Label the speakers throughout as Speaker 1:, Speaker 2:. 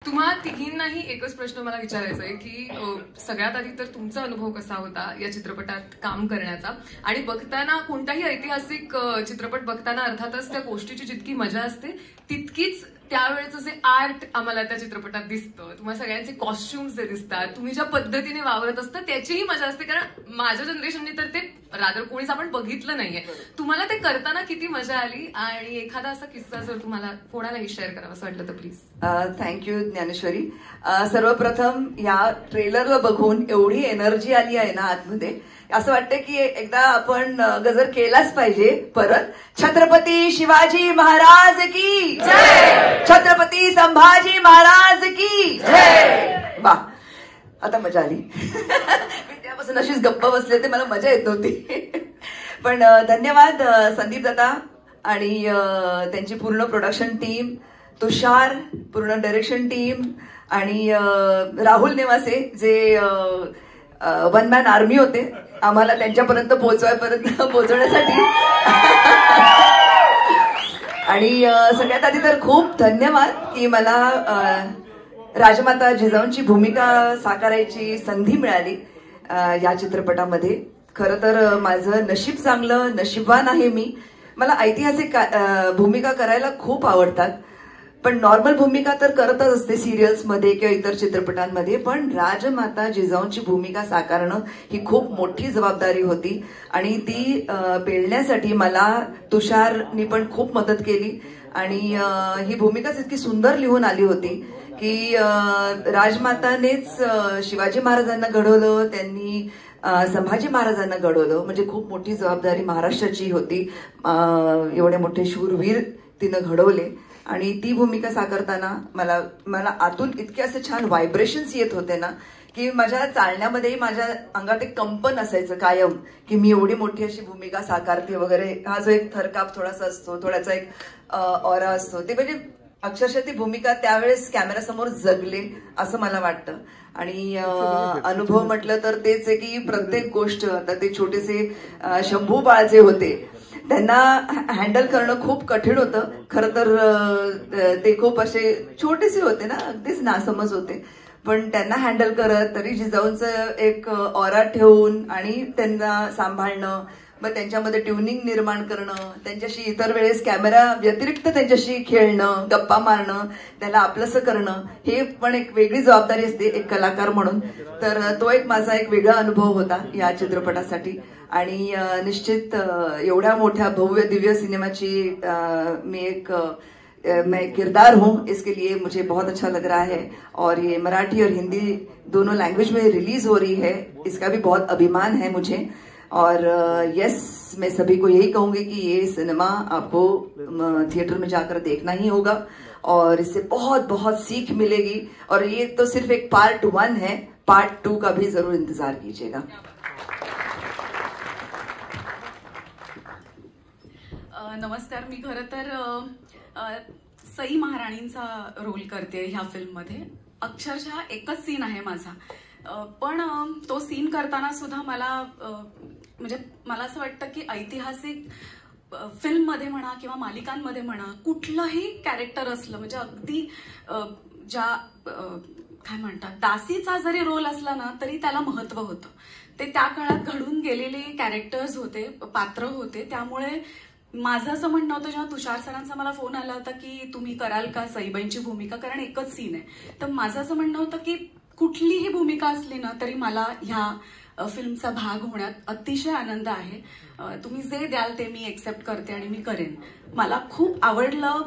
Speaker 1: तुम्हा तिघींनाही एकच प्रश्न मला विचारायचा आहे की सगळ्यात आधी तर तुमचा अनुभव कसा होता या चित्रपटात काम करण्याचा, आणि बघताना कोणताही ऐतिहासिक चित्रपट बघताना अर्थातच त्या गोष्टीची जितकी मजा असते तितकीच त्यावेळेचं जे आर्ट आम्हाला त्या चित्रपटात दिसतं, तुम्हाला सगळ्यांचे कॉस्ट्युम्स जे दिसतात, तुम्ही ज्या पद्धतीने वावरत असता त्याचीही मजा असते. कारण माझ्या जनरेशनने तर ते रादर कोणीच आपण बघितलं नाहीये. तुम्हाला ते करताना किती मजा आली, आणि एखादा असा किस्सा जर तुम्हाला कोणालाही शेअर करावा असं वाटलं तर प्लीज.
Speaker 2: थँक्यू ज्ञानेश्वरी. सर्वप्रथम या ट्रेलरला बघून एवढी एनर्जी आली आहे ना आतमध्ये, असं वाटतं की एकदा आपण गजर केलाच पाहिजे परत. छत्रपती शिवाजी महाराज की जय, छत्रपती संभाजी महाराज की जय. वा, आता मजा आली. मी त्यापासून अशीच गप्प बसले, ते मला मजा येत नव्हती. पण धन्यवाद संदीप दादा आणि त्यांची पूर्ण प्रोडक्शन टीम, तुषार पूर्ण डायरेक्शन टीम, आणि राहुल नेवासे जे वन मॅन आर्मी होते आम्हाला त्यांच्यापर्यंत पोहोचवण्यासाठी. आणि सगळ्यात आधी तर खूप धन्यवाद की मला राजमाता जिजाऊंची भूमिका साकारायची संधी मिळाली या चित्रपटामध्ये. खरं तर माझं नशीब चांगलं, नशीबवान आहे मी. मला ऐतिहासिक भूमिका करायला खूप आवडतात, पण नॉर्मल भूमिका तर करतच असते सिरियल्समध्ये किंवा इतर चित्रपटांमध्ये, पण राजमाता जिजाऊंची भूमिका साकारणं ही खूप मोठी जबाबदारी होती. आणि ती पेलण्यासाठी मला तुषारनी पण खूप मदत केली. आणि ही भूमिकाच इतकी सुंदर लिहून आली होती की राजमातानेच शिवाजी महाराजांना घडवलं, त्यांनी संभाजी महाराजांना घडवलं. म्हणजे खूप मोठी जबाबदारी महाराष्ट्राची होती. एवढे मोठे शूरवीर तिनं घडवले. आणि ती भूमिका साकारताना मला आतून इतके असे छान व्हायब्रेशन्स येत होते ना की माझ्या चालण्यामध्येही माझ्या अंगात एक कंपन असायचं कायम की मी एवढी मोठी अशी भूमिका साकारते वगैरे. हा जो एक थरकाप थोडासा असतो, थोडासा एक ऑरा असतो, ते म्हणजे अक्षरशः ती भूमिका त्यावेळेस कॅमेऱ्यासमोर जगले असं मला वाटतं. आणि अनुभव म्हटलं तर तेच आहे की प्रत्येक गोष्ट, आता ते छोटेसे शंभू बाळ जे होते त्यांना हँडल करणं खूप कठीण होतं. खरं तर ते खूप असे छोटेसे होते ना, अगदीच नासमज होते, पण त्यांना हँडल करत तरी जिजाऊंचं एक ऑरा ठेवून आणि त्यांना सांभाळणं, मग त्यांच्यामध्ये ट्युनिंग निर्माण करणं, त्यांच्याशी इतर वेळेस कॅमेरा व्यतिरिक्त त्यांच्याशी खेळणं, गप्पा मारणं, त्याला आपलंसं करणं, हे पण एक वेगळी जबाबदारी असते एक कलाकार म्हणून. तर तो एक माझा एक वेगळा अनुभव होता या चित्रपटासाठी. आणि निश्चित एवढ्या मोठ्या भव्य दिव्य सिनेमाची मी एक मैं किरदार हूँ, इसके लिए मुझे बहुत अच्छा लग रहा है. और ये मराठी और हिंदी दोनों लैंग्वेज में रिलीज हो रही है, इसका भी बहुत अभिमान है मुझे. और यस, मैं सभी को यही कहूंगी कि ये सिनेमा आपको थिएटर में जाकर देखना ही होगा और इससे बहुत बहुत सीख मिलेगी. और ये तो सिर्फ एक पार्ट 1 है, पार्ट 2 का भी जरूर इंतजार कीजिएगा.
Speaker 3: नमस्कार. मी खरं तर सई महाराणींचा रोल करते ह्या फिल्ममध्ये. अक्षरशः एकच सीन आहे माझा, पण तो सीन करताना सुद्धा मला म्हणजे मला असं वाटतं की ऐतिहासिक फिल्ममध्ये म्हणा किंवा मालिकांमध्ये म्हणा कुठलंही कॅरेक्टर असलं, म्हणजे अगदी ज्या काय म्हणतात दासीचा जरी रोल असला ना तरी त्याला महत्व होतं. ते त्या काळात घडून गेलेले कॅरेक्टर्स होते, पात्र होते. त्यामुळे माझं असं म्हणणं होतं, जेव्हा तुषार सरांचा मला फोन आला होता की तुम्ही कराल का सईबाईंची भूमिका, कारण एकच सीन आहे, तर माझं असं म्हणणं होतं की कुठलीही भूमिका असली ना तरी मला ह्या फिल्मचा भाग होण्यात अतिशय आनंद आहे. तुम्ही जे द्याल ते मी एक्सेप्ट करते आणि मी करेन. मला खूप आवडलं.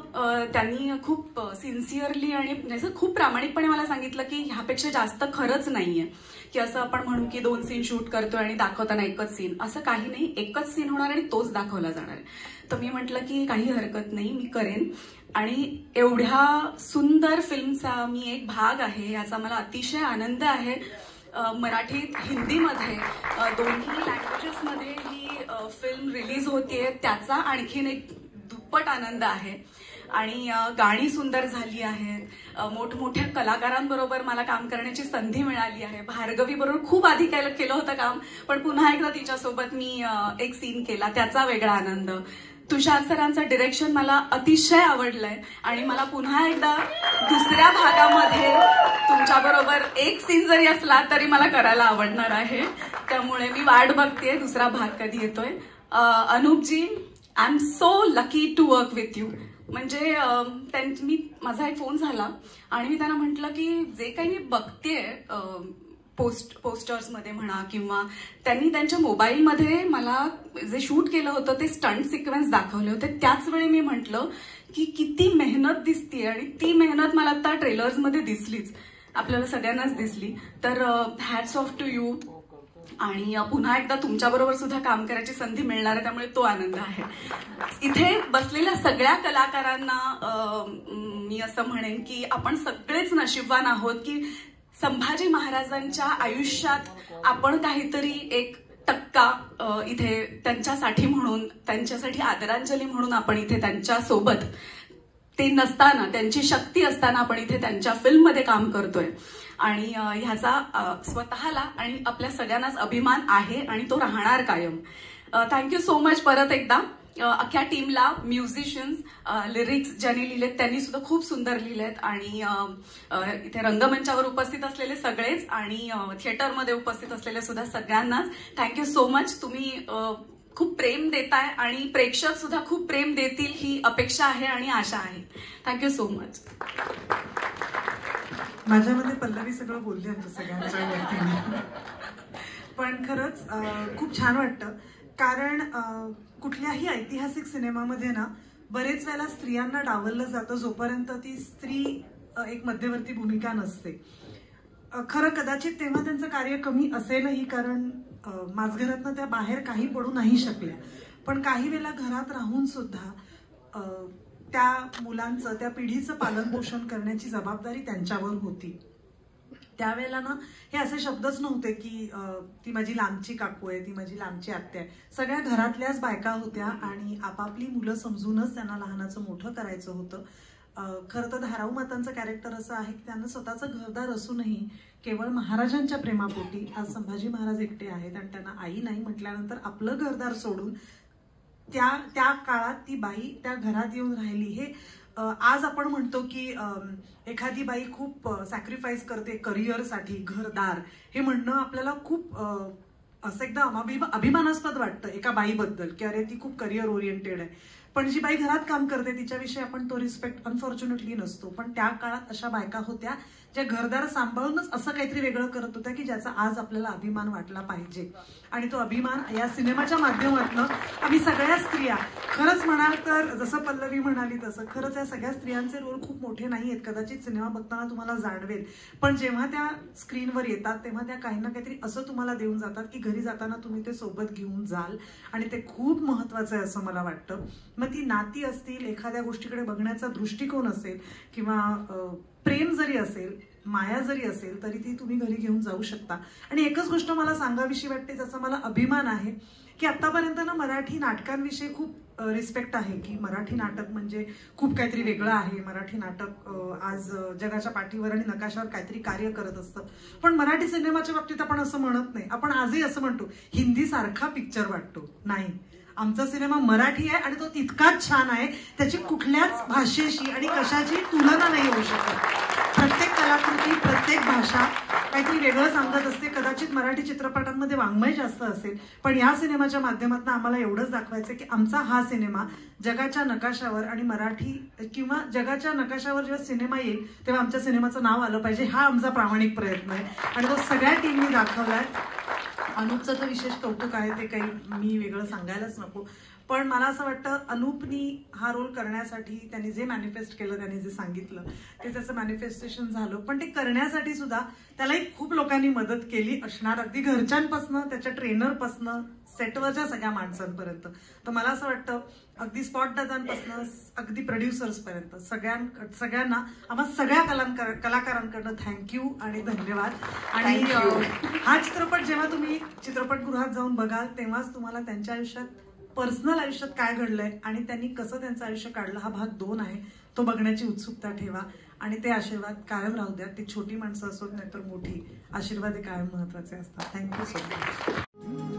Speaker 3: त्यांनी खूप सिन्सिअरली आणि खूप प्रामाणिकपणे मला सांगितलं की ह्यापेक्षा जास्त खरंच नाहीये, की असं आपण म्हणू की 2 सीन शूट करतोय आणि दाखवताना एकच सीन, असं काही नाही. एकच सीन होणार आणि तोच दाखवला जाणार आहे. तर मी म्हटलं की काही हरकत नाही, मी करेन. आणि एवढ्या सुंदर फिल्मचा मी एक भाग आहे याचा मला अतिशय आनंद आहे. मराठीत हिंदीमध्ये दोन्ही लँग्वेजेसमध्ये ही फिल्म रिलीज होतीये, त्याचा आणखीन एक दुप्पट आनंद आहे. आणि गाणी सुंदर झाली आहेत. मोठमोठ्या कलाकारांबरोबर मला काम करण्याची संधी मिळाली आहे. भार्गवी बरोबर खूप आधी केलं होतं काम, पण पुन्हा एकदा तिच्यासोबत मी एक सीन केला, त्याचा वेगळा आनंद. तुषार सरांचं डिरेक्शन मला अतिशय आवडलंय आणि मला पुन्हा एकदा दुसऱ्या भागामध्ये तुमच्याबरोबर एक सीन जरी असला तरी मला करायला आवडणार आहे. त्यामुळे मी वाट बघतेय दुसरा भाग कधी येतोय. Anup ji, I am so lucky to work with you. म्हणजे माझा एक फोन झाला आणि मी त्यांना म्हटलं की जे काही मी बघतेय पोस्टर्समध्ये म्हणा किंवा त्यांनी त्यांच्या मोबाईलमध्ये मला जे शूट केलं होतं ते स्टंट सिक्वेन्स दाखवले होते, त्याच वेळी मी म्हटलं की किती मेहनत दिसतीये आणि ती मेहनत मला आता ट्रेलर्समध्ये दिसलीच, आपल्याला सगळ्यांनाच दिसली. तर हॅट्स ऑफ टू यू. आणि पुन्हा एकदा तुमच्याबरोबर सुद्धा काम करायची संधी मिळणार आहे, त्यामुळे तो आनंद आहे. इथे बसलेल्या सगळ्या कलाकारांना मी असं म्हणेन की आपण सगळेच नशीबवान आहोत की संभाजी महाराजांच्या आयुष्यात आपण काहीतरी एक टक्का इथे त्यांच्यासाठी म्हणून, त्यांच्यासाठी आदरांजली म्हणून आपण इथे त्यांच्या सोबत, ते नसताना, त्यांची शक्ती असताना आपण इथे त्यांच्या फिल्ममध्ये काम करतोय. आणि ह्याचा स्वतःला आणि आपल्या सगळ्यांनाच अभिमान आहे आणि तो राहणार कायम. थँक्यू सो मच परत एकदा अख्ख्या टीमला, म्युझिशियन्स, लिरिक्स ज्यांनी लिहिलेत त्यांनी सुद्धा खूप सुंदर लिहिलेत आणि इथे रंगमंचावर उपस्थित असलेले सगळेच आणि थिएटरमध्ये उपस्थित असलेले सुद्धा सगळ्यांनाच थँक्यू सो मच. तुम्ही खूप प्रेम देताय आणि प्रेक्षक सुद्धा खूप प्रेम देतील ही अपेक्षा आहे आणि आशा आहे. Thank you so much.
Speaker 4: माझ्यामध्ये पल्लवी सगळं बोलली आमच्या सगळ्यांच्या वतीने, पण खरंच खूप छान वाटतं. कारण कुठल्याही ऐतिहासिक सिनेमामध्ये ना बरेच वेळेला स्त्रियांना डावललं जातं जोपर्यंत ती स्त्री एक मध्यवर्ती भूमिका नसते. खरं कदाचित तेव्हा त्यांचं कार्य कमी असेलही, कारण माझघरातनं त्या बाहेर काही पडू नाही शकल्या, पण काही वेळेला घरात राहून सुद्धा त्या मुलांचं, त्या पिढीचं पालनपोषण करण्याची जबाबदारी त्यांच्यावर होती. त्यावेळेला ना हे असे शब्दच नव्हते की ती माझी लांबची काकू आहे, ती माझी लांबची आत्या आहे. सगळ्या घरातल्याच बायका होत्या आणि आपापली मुलं समजूनच त्यांना लहानाचं मोठं करायचं होतं. खरं तर धाराऊ मातांचं कॅरेक्टर असं आहे की त्यांना स्वतःचं घरदार असूनही केवळ महाराजांच्या प्रेमापोटी आज संभाजी महाराज एकटे आहेत आणि त्यांना आई नाही म्हटल्यानंतर आपलं घरदार सोडून त्या काळात ती बाई त्या घरात येऊन राहिली. हे आज आपण म्हणतो की एखादी बाई खूप सॅक्रिफाईस करते करिअरसाठी, घरदार, हे म्हणणं आपल्याला खूप असं एकदम अभिमानास्पद वाटतं एका बाईबद्दल की अरे ती खूप करिअर ओरिएंटेड आहे. पण जी बाई घरात काम करते तिच्याविषयी आपण तो रिस्पेक्ट अनफॉर्च्युनेटली नसतो. पण त्या काळात अशा बायका होत्या ज्या घरदार सांभाळूनच असं काहीतरी वेगळं करत होत्या की ज्याचा आज आपल्याला अभिमान वाटला पाहिजे. आणि तो अभिमान या सिनेमाच्या माध्यमातून आम्ही सगळ्या स्त्रिया, खरंच म्हणाल तर जसं पल्लवी म्हणाली तसं खरंच या सगळ्या स्त्रियांचे रोल खूप मोठे नाही आहेत, कदाचित सिनेमा बघताना तुम्हाला जाणवेल, पण जेव्हा त्या स्क्रीनवर येतात तेव्हा त्या काही ना काहीतरी असं तुम्हाला देऊन जातात की घरी जाताना तुम्ही ते सोबत घेऊन जाल आणि ते खूप महत्वाचं आहे असं मला वाटतं. मग ती नाती असतील, एखाद्या गोष्टीकडे बघण्याचा दृष्टिकोन असेल किंवा प्रेम जरी असेल, माया जरी असेल, तरी ती तुम्ही घरी घेऊन जाऊ शकता. आणि एकच गोष्ट मला सांगावीशी वाटते ज्याचा मला अभिमान आहे की आतापर्यंत ना मराठी नाटकांविषयी खूप रिस्पेक्ट आहे की मराठी नाटक म्हणजे खूप काहीतरी वेगळं आहे, मराठी नाटक आज जगाच्या पाठीवर आणि नकाशावर काहीतरी कार्य करत असतं. पण मराठी सिनेमाच्या बाबतीत आपण असं म्हणत नाही. आपण आजही असं म्हणतो हिंदी सारखा पिक्चर वाटतो. नाही, आमचा सिनेमा मराठी आहे आणि तो तितकाच छान आहे, त्याची कुठल्याच भाषेशी आणि कशाची तुलना नाही होऊ शकत. प्रत्येक कलाकृती, प्रत्येक भाषा काहीतरी वेगळं सांगत असते. कदाचित मराठी चित्रपटांमध्ये वाङ्मय जास्त असेल, पण या सिनेमाच्या माध्यमातून आम्हाला एवढंच दाखवायचं की आमचा हा सिनेमा जगाच्या नकाशावर आणि मराठी किंवा जगाच्या नकाशावर जेव्हा सिनेमा येईल तेव्हा आमच्या सिनेमाचं नाव आलं पाहिजे, हा आमचा प्रामाणिक प्रयत्न आहे आणि तो सगळ्या टीमनी दाखवलाय. अनुपचं तर विशेष कौतुक आहे, ते काही मी वेगळं सांगायलाच नको. पण मला असं वाटतं अनुपनी हा रोल करण्यासाठी त्यांनी जे मॅनिफेस्ट केलं, त्यांनी जे सांगितलं ते त्याचं मॅनिफेस्टेशन झालं. पण ते करण्यासाठी सुद्धा त्यालाही खूप लोकांनी मदत केली असणार, अगदी घरच्यांपासनं, त्याच्या ट्रेनरपासनं, सेटवरच्या सगळ्या माणसांपर्यंत. तर मला असं वाटतं अगदी स्पॉट दादांपासनं अगदी प्रोड्युसर्सपर्यंत सगळ्यांना, आम्हा सगळ्या कलाकारांकडनं थँक्यू आणि धन्यवाद. आणि हा चित्रपट जेव्हा तुम्ही चित्रपटगृहात जाऊन बघाल तेव्हाच तुम्हाला त्यांच्या आयुष्यात, पर्सनल आयुष्यात काय घडलंय आणि त्यांनी कसं त्यांचं आयुष्य काढलं, हा भाग 2 आहे, तो बघण्याची उत्सुकता ठेवा आणि ते आशीर्वाद कायम राहू द्या. ती छोटी माणसं असोत नाहीतर मोठी, आशीर्वाद हे कायम महत्वाचे असतात. Thank you so much.